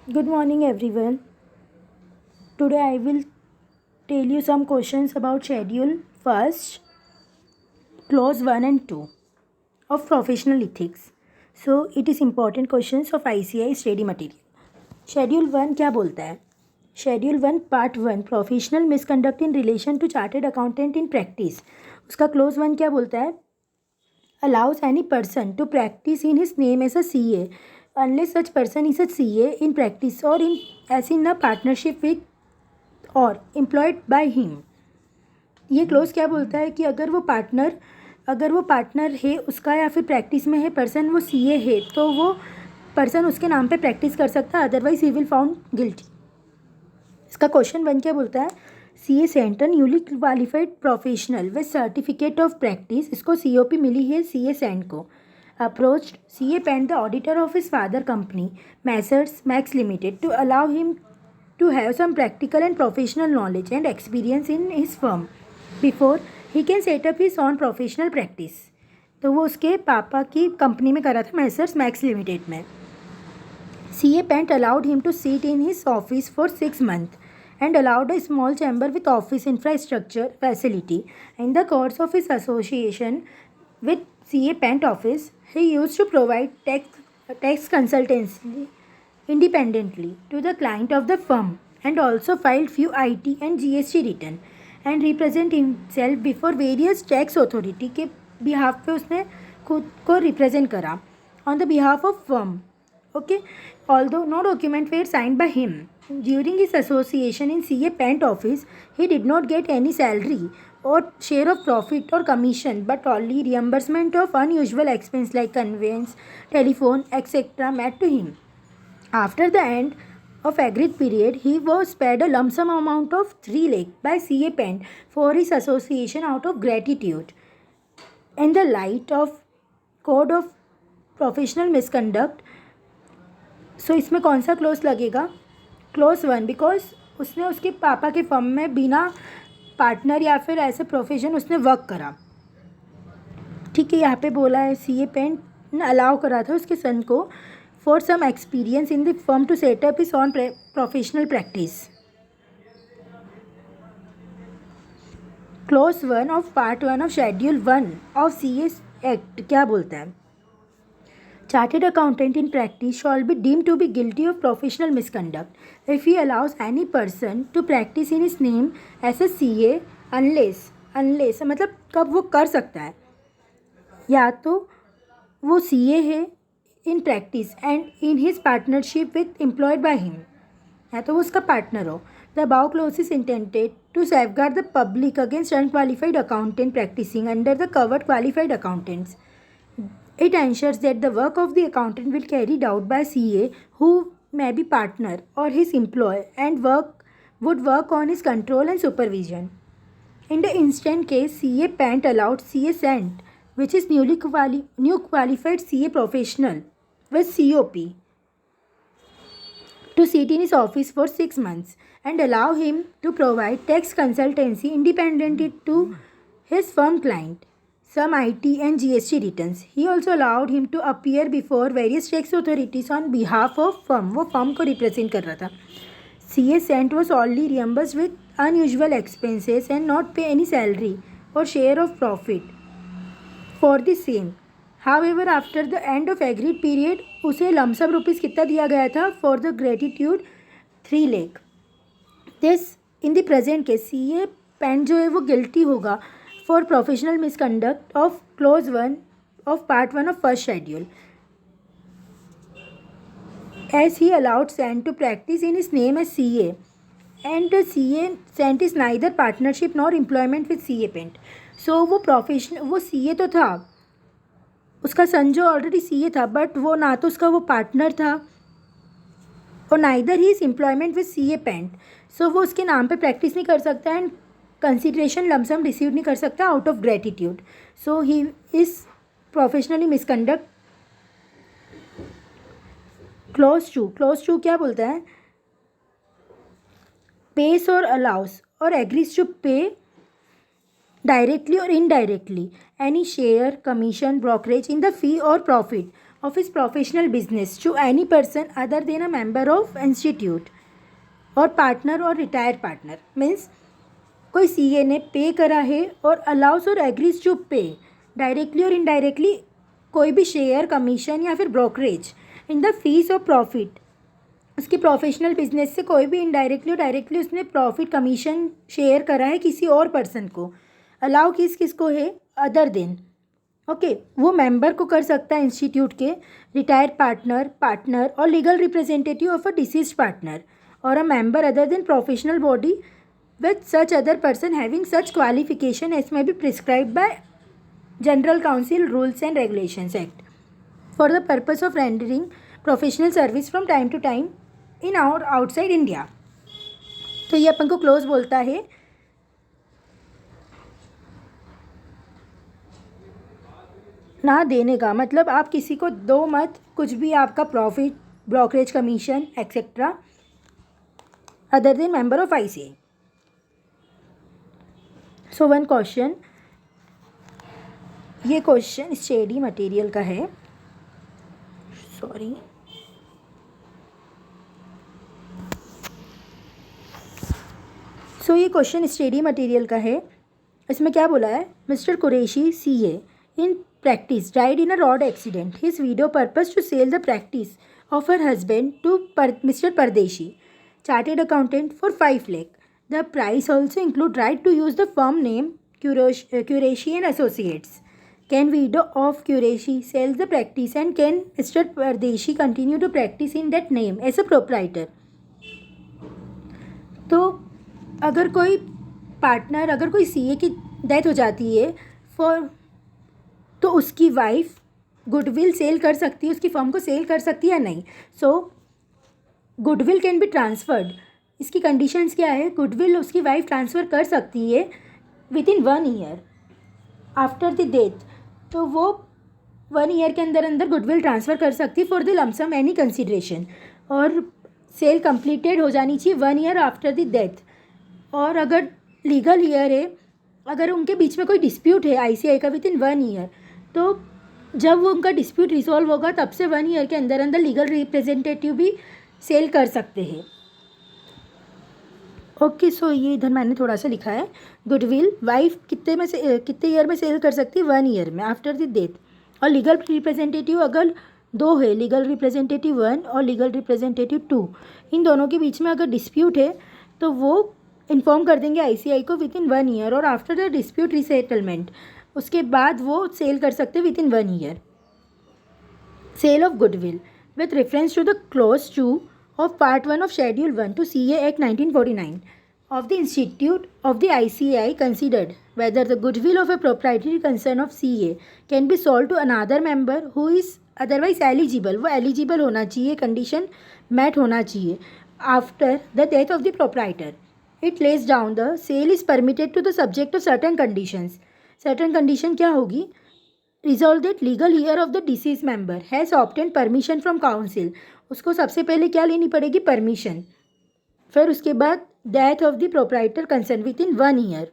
Good morning, everyone. Today I will tell you some questions about Schedule First, Clause 1 and 2 of Professional Ethics. So, it is important questions of ICI Study Material. Schedule 1 क्या बोलता है? Schedule 1 Part 1 Professional Misconduct in Relation to Chartered Accountant in Practice. उसका Clause 1 क्या बोलता है? Allows any person to practice in his name as a CA unless such person is a CA in practice or as in a partnership with और employed by him. ये close क्या बोलता है कि अगर वो पार्टनर है उसका या फिर प्रैक्टिस में है पर्सन, वो सीए है, तो वो पर्सन उसके नाम पे प्रैक्टिस कर सकता है, otherwise he will found guilty. इसका क्वेश्चन 1 क्या बोलता है? सीए सेंटर newly qualified professional with certificate of practice, इसको सीओपी मिली है सीए सेंट को. Approached CA Pant the auditor of his father company messrs Max limited to allow him to have some practical and professional knowledge and experience in his firm before he can set up his own professional practice. तो वो उसके पापा की company में करा था, messrs Max limited में. CA Pant allowed him to sit in his office for 6 months and allowed a small chamber with office infrastructure facility. In the course of his association with CA Pent office, he used to provide tax consultancy independently to the client of the firm and also filed few IT and GST return and represent himself before various tax authority के behalf पे उसने खुद को represent करा on the behalf of firm. Okay, although no document were signed by him during his association in CA Pent office, he did not get any salary or share of profit or commission but only reimbursement of unusual expense like conveyance, telephone, etc. made to him. After the end of agreed period, he was paid a lump sum amount of 3 lakh by CA Pent for his association out of gratitude. In the light of Code of Professional Misconduct, so इसमें कौन सा close लगेगा? Close 1, because उसने उसके पापा के firm में बिना पार्टनर या फिर ऐसे प्रोफेशन उसने वर्क करा. ठीक है, यहाँ पे बोला है सीए पेंट ने अलाउ करा था उसके सन को for some experience in the firm to set up his own professional practice. Clause 1 of Part 1 of Schedule 1 of CA Act क्या बोलता है? Chartered accountant in practice shall be deemed to be guilty of professional misconduct if he allows any person to practice in his name as a CA unless मतलब कब वो कर सकता है? या तो वो CA है in practice and in his partnership with employed by him, या तो वो उसका पार्टनर हो. The above clause is intended to safeguard the public against unqualified accountant practicing under the covered qualified accountants. It ensures that the work of the accountant will carried out by CA who may be partner or his employer and would work on his control and supervision. In the instant case, CA Pant allowed CA Cent, which is new qualified CA professional with COP, to sit in his office for 6 months and allow him to provide tax consultancy independently to his firm client, some IT and GST returns. He also allowed him to appear before various tax authorities on behalf of firm. वो firm को represent कर रहा था. CA Cent was only reimbursed with unusual expenses and not pay any salary or share of profit for the same. However, after the end of agreed period, उसे lump sum rupees कितना दिया गया था? For the gratitude 3 lakh. This in the present case CA Pant जो है वो guilty होगा for professional misconduct of clause 1 of part 1 of first schedule, as he allowed Cent to practice in his name as CA and CA Cent is neither partnership nor employment with CA Pent. So वो CA तो था, उसका सन जो already CA था, but वो ना तो उसका वो पार्टनर था और neither he is employment with CA पेंट. सो वो उसके नाम पे प्रैक्टिस नहीं कर सकता एंड कंसिडरेशन लमसम रिसीव नहीं कर सकता out of gratitude. So he is professionally misconduct. Clause two क्या बोलता है? पेस और अलाउस और agrees to pay directly or indirectly any share, commission, brokerage in the fee or profit of his professional business to any person other than a member of institute or partner or retired partner. Means कोई CA ने पे करा है और allows और agrees to पे directly और indirectly कोई भी शेयर, कमीशन या फिर ब्रोकरेज इन द फीस और प्रॉफिट, उसकी प्रोफेशनल बिजनेस से कोई भी इनडायरेक्टली और डायरेक्टली उसने प्रॉफिट, कमीशन शेयर करा है किसी और पर्सन को. अलाउ किस को है? Other than. ओके, वो मेंबर को कर सकता है इंस्टीट्यूट के, रिटायर्ड पार्टनर और legal representative of a deceased partner और a member other than professional body with such other person having such qualification as may be prescribed by General Council Rules and Regulations Act for the purpose of rendering professional service from time to time in or outside India. तो ये अपन को close बोलता है. ना देने का मतलब आप किसी को दो मत, कुछ भी आपका profit, brokerage, commission etcetera other than member of ICAI. So one question, ये क्वेश्चन स्टडी मटेरियल का है. सॉरी, सो ये क्वेश्चन स्टडी मटेरियल का है. इसमें क्या बोला है? Mister Qureshi CA in practice died in a road accident. His widow purpose to sell the practice of her husband to mister Pardeshi, chartered accountant, for 5 lakh. The price also include right to use the firm name Qureshi and Associates. Can widow of Qureshi sell the practice and can Mr. Pardeshi continue to practice in that name as a proprietor? तो अगर कोई partner, अगर कोई CA की death हो जाती है तो उसकी वाइफ गुडविल सेल कर सकती है, उसकी फर्म को सेल कर सकती है या नहीं. सो गुडविल कैन बी ट्रांसफर्ड. इसकी कंडीशंस क्या है? गुडविल उसकी वाइफ ट्रांसफ़र कर सकती है with in 1 year after the death. तो वो 1 year के अंदर गुडविल ट्रांसफ़र कर सकती है for the lump sum any consideration, और सेल कंप्लीटेड हो जानी चाहिए 1 year आफ्टर द डेथ. और अगर लीगल ईयर है, अगर उनके बीच में कोई डिस्प्यूट है ICAI का विद इन 1 year, तो जब वो उनका डिस्प्यूट रिजॉल्व होगा तब से 1 year के अंदर लीगल रिप्रेजेंटेटिव भी सेल कर सकते हैं. ओके, सो ये इधर मैंने थोड़ा सा लिखा है. गुडविल वाइफ कितने ईयर में सेल कर सकती है? 1 year में आफ्टर द डेथ. और लीगल रिप्रेजेंटेटिव अगर 2 है, लीगल रिप्रेजेंटेटिव 1 और लीगल रिप्रेजेंटेटिव 2, इन दोनों के बीच में अगर डिस्प्यूट है तो वो इन्फॉर्म कर देंगे ICAI को विद इन 1 year, और आफ्टर द डिस्प्यूट रिसेटलमेंट उसके बाद वो सेल कर सकते हैं within 1 year. Sale of goodwill with reference to the clause 2 of Part 1 of Schedule 1 to CA Act 1949 of the Institute of the ICAI considered whether the goodwill of a proprietary concern of CA can be sold to another member who is otherwise eligible. वो eligible होना चाहिए, condition met होना चाहिए after the death of the proprietor. It lays down the sale is permitted to the subject of certain conditions. Certain condition क्या होगी? Resolve that legal heir of the deceased member has obtained permission from council. उसको सबसे पहले क्या लेनी पड़ेगी? Permission. फिर उसके बाद death of the proprietor concern with in 1 year.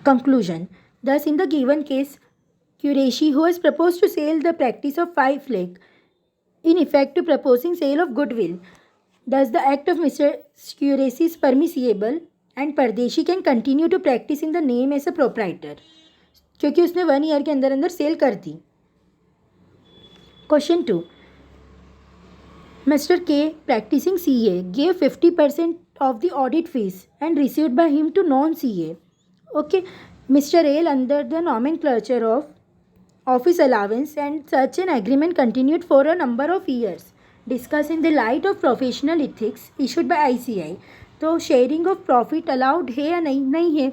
Conclusion. Thus, in the given case, Qureshi, who has proposed to sell the practice of 5 lakh, in effect to proposing sale of goodwill, thus the act of Mr. Qureshi is permissible and Pardeshi can continue to practice in the name as a proprietor, क्योंकि उसने 1 year के अंदर cell कर दी. Question 2. Mr. K, practicing CA, gave 50% of the audit fees and received by him to non-CA. Okay, Mr. L, under the nomenclature of office allowance, and such an agreement continued for a number of years. Discuss in the light of professional ethics issued by ICAI. तो sharing of profit allowed है या नहीं है,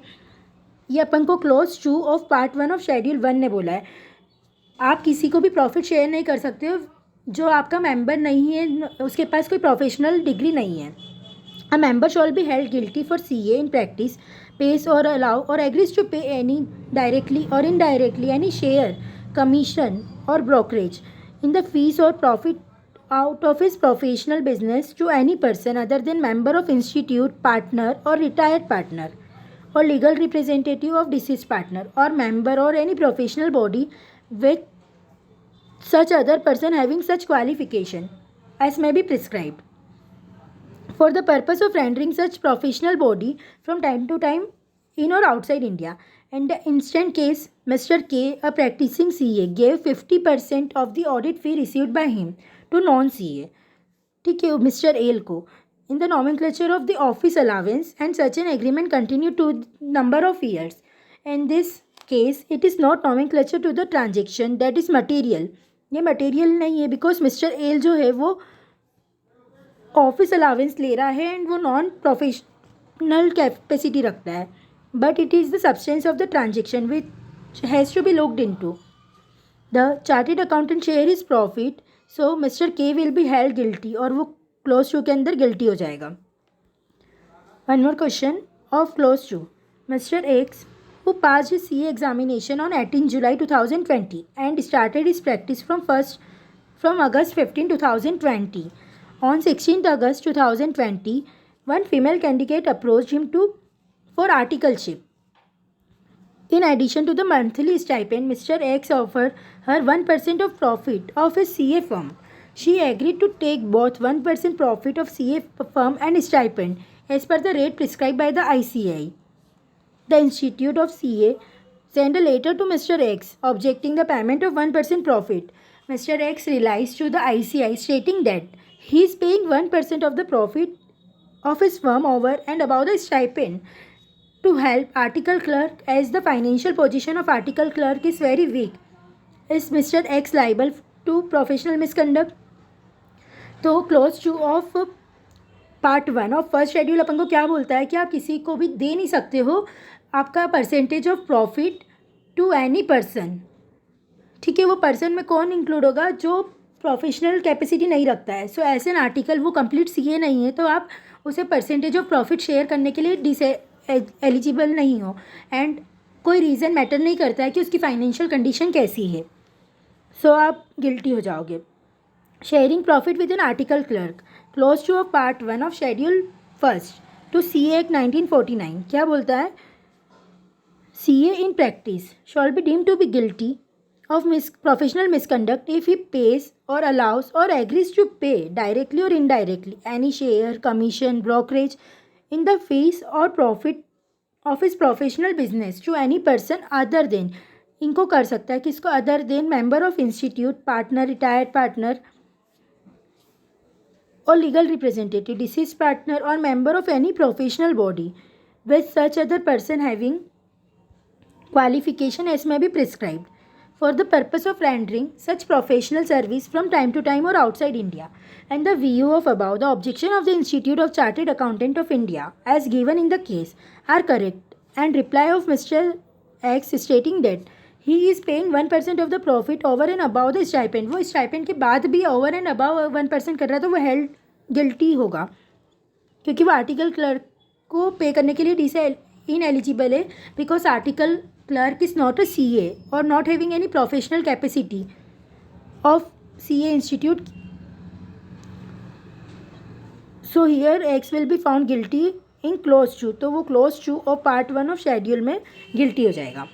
ये अपन को close 2 of part 1 of schedule 1 ने बोला है. आप किसी को भी प्रॉफिट शेयर नहीं कर सकते हो जो आपका मेंबर नहीं है, उसके पास कोई प्रोफेशनल डिग्री नहीं है. A member shall be held guilty for CA in practice, pays और अलाउ और agrees to pay any directly और इनडायरेक्टली एनी शेयर, कमीशन और ब्रोकरेज इन द फीस और profit out of his professional business to any person other than member of institute, partner or retired partner or legal representative of deceased partner or member or any professional body with such other person having such qualification as may be prescribed for the purpose of rendering such professional body from time to time in or outside India. In the instant case, Mr. K, a practicing CA, gave 50% of the audit fee received by him to non-CA. ठीक है, mister L को in the nomenclature of the office allowance, and such an agreement continued to number of years. In this case, it is not nomenclature to the transaction that is material. ये material नहीं है because mister L जो है वो office allowance ले रहा है and वो नॉन प्रोफेशनल कैपेसिटी रखता है, but it is the substance of the transaction which has to be looked into. The chartered accountant share is profit, so mister K will be held guilty, और वो clause two के अंदर गिल्टी हो जाएगा. One more question of clause two. Mister X who passed his CA examination on 18 July 2020 and started his practice from August 15, 2020. On 16th August 2020, one female candidate approached him for articleship. In addition to the monthly stipend, Mr. X offered her 1% of profit of his CA firm. She agreed to take both 1% profit of CA firm and stipend as per the rate prescribed by the ICI. The Institute of CA sent a letter to Mr. X objecting the payment of 1% profit. Mr. X relies to the ICI stating that he is paying 1% of the profit of his firm over and above the stipend to help article clerk, as the financial position of article clerk is very weak. Is Mr. X liable to professional misconduct? तो clause two of part 1 of first schedule अपन को क्या बोलता है कि आप किसी को भी दे नहीं सकते हो आपका percentage of profit to any person. ठीक है, वो पर्सन में कौन इंक्लूड होगा? जो प्रोफेशनल कैपेसिटी नहीं रखता है. सो एज एन आर्टिकल वो कंप्लीट सीए नहीं है, तो आप उसे परसेंटेज ऑफ प्रॉफिट शेयर करने के लिए एलिजिबल नहीं हो, एंड कोई रीज़न मैटर नहीं करता है कि उसकी फाइनेंशियल कंडीशन कैसी है. सो आप गिल्टी हो जाओगे. Sharing profit with an article clerk. Clause two of part 1 of schedule first to CA act 1949 क्या बोलता है? CA in practice shall be deemed to be guilty of professional misconduct if he pays or allows or agrees to pay directly or indirectly any share, commission, brokerage in the fees or profit of his professional business to any person other than. इनको कर सकता है किसको? other than member of institute, partner, retired partner or legal representative, deceased partner or member of any professional body with such other person having qualification as may be prescribed for the purpose of rendering such professional service from time to time or outside India. And the view of above, the objection of the Institute of Chartered Accountant of India as given in the case are correct, and reply of Mr. X stating that he is paying 1% of the profit over and above the stipend. वो stipend के बाद भी over and above 1% कर रहा है, तो वो held guilty होगा क्योंकि वो आर्टिकल क्लर्क को पे करने के लिए ineligible है, because article clerk is not a CA or not having any professional capacity of CA institute. So here X will be found guilty in clause 2. तो वो clause 2 और part 1 of schedule में guilty हो जाएगा.